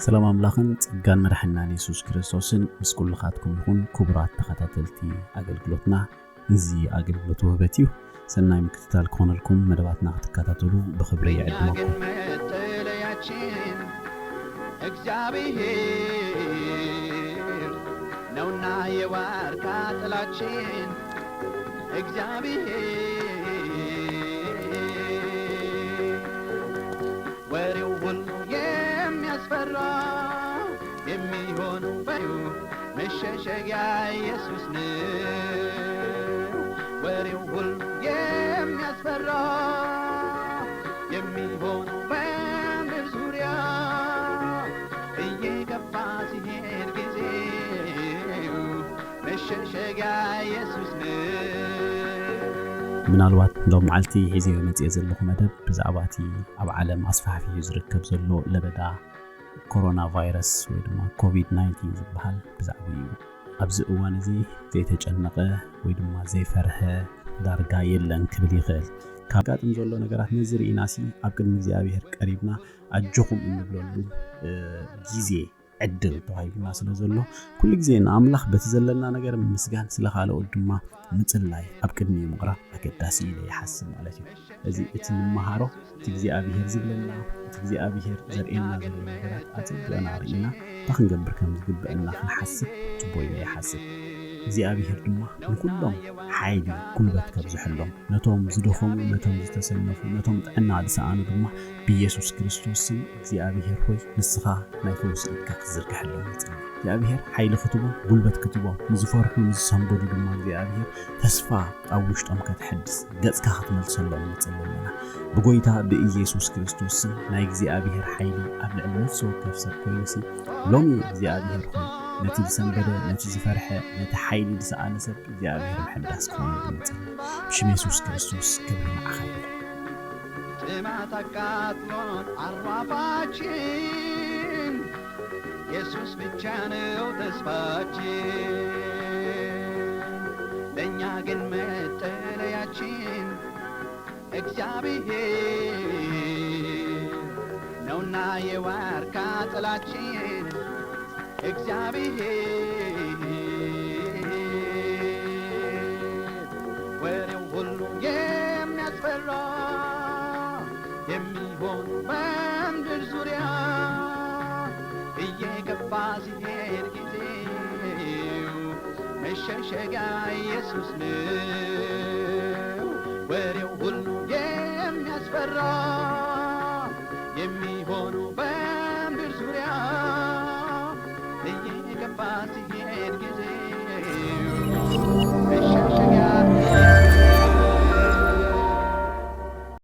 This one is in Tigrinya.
سلام أملاخن تجان مرحنا يسوع كريستوسن مسكول لخاتكم يكون كبرات تختاتلتي أجلجلتنا زي أجلجلت وهبتيو سنة مكتتال كون لكم مدباتنا تكتاتلو بخبرية عدمكم نونا يوار كاتلاتشين وريول يم يسفرا يمي هون بيو مششجع يسوس نو وريول يم يسفرا يمي هون بيو زوريا يجفاسي هرجزيو مششجع يسوس نو ምናልባት ሎም ዓልቲ ሒዜ መጽእ ዘለኹ መደብ ብዛዕባቲ ኣብ ዓለም ኣስፋሕፊሑ ዝርከብ ዘሎ ለበዳ ኮሮና ቫይረስ ወይ ድማ ኮቪድ-19 ዝበሃል ብዛዕባ እዩ። ኣብዚ እዋን እዚ ዘይተጨነቐ ወይ ድማ ዘይፈርሐ ዳርጋ የለን ክብል ይኽእል። ካብ ጋጥም ዘሎ ነገራት ነዝርኢናሲ ኣብ ቅድሚ እግዚአብሔር ቀሪብና ኣጆኹም እንብለሉ ጊዜ ዕድል ተባሂልና ስለ ዘሎ ኩሉ ግዜ ንኣምላኽ በቲ ዘለና ነገር ምስጋን ስለ ካልኦ ድማ ምጽላይ ኣብ ቅድሚ ምቕራብ ኣገዳሲ ኢለ ይሓስብ ማለት እዩ። እዚ እቲ ንመሃሮ እቲ እግዚአብሔር ዝብለና እቲ እግዚአብሔር ዘርኤና ዘሎ ነገራት ኣጽብቀና ርኢና ተኽንገብር ከም ዝግብአና ክንሓስብ ጽቡቕ ኢለ ይሓስብ። እግዚአብሔር ድማ ንኩሎም ሓይሊ ጉልበት ከብዝሐሎም ነቶም ዝደኸሙ ነቶም ዝተሰነፉ ነቶም ጥዕና ዝሰኣኑ ድማ ብኢየሱስ ክርስቶስ እግዚአብሔር ሆይ ንስኻ ናይ ፈውስ ኢድካ ክዝርግሐሎም ይጽልይ። እግዚአብሔር ሓይሊ ክትቦም ጉልበት ክትቦም ንዝፈርሑ ንዝሰንበዱ ድማ እግዚአብሔር ተስፋ ኣብ ውሽጦም ከተሐድስ ገጽካ ክትመልሰሎም ይጽልይና ብጎይታ ብኢየሱስ ክርስቶስ ናይ እግዚአብሔር ሓይሊ ኣብ ልዕሊ ነፍሲ ወከፍ ሰብ ኮይኑሲ ሎሚ እግዚአብሔር ሆይ ነቲ ዝሰንበደ ነቲ ዝፈርሐ ነቲ ሓይሊ ዝሰኣነ ሰብ እግዚአብሔር ምሕዳስ ክኾን ይጽልይ ብሽም ኢየሱስ ክርስቶስ ክብሪ ንዓኻ ይሁን። ተማታቃጥሎን አርዋፋችን ኢየሱስ ብቻ ነው ተስፋችን ለእኛ ግን መጠለያችን እግዚአብሔር ነውና የዋርካ ጥላችን እግዚአብሔር ወሬው ሁሉ የሚያስፈራ የሚሆን በምድር ዙሪያ እየገባ ሲሄድ ጊዜው መሸሸጊያ ኢየሱስ ነው። ወሬው ሁሉ የሚያስፈራ የሚሆን በምድር ዙሪያ እየገባ ሲሄድ ጊዜው መሸሸጊያ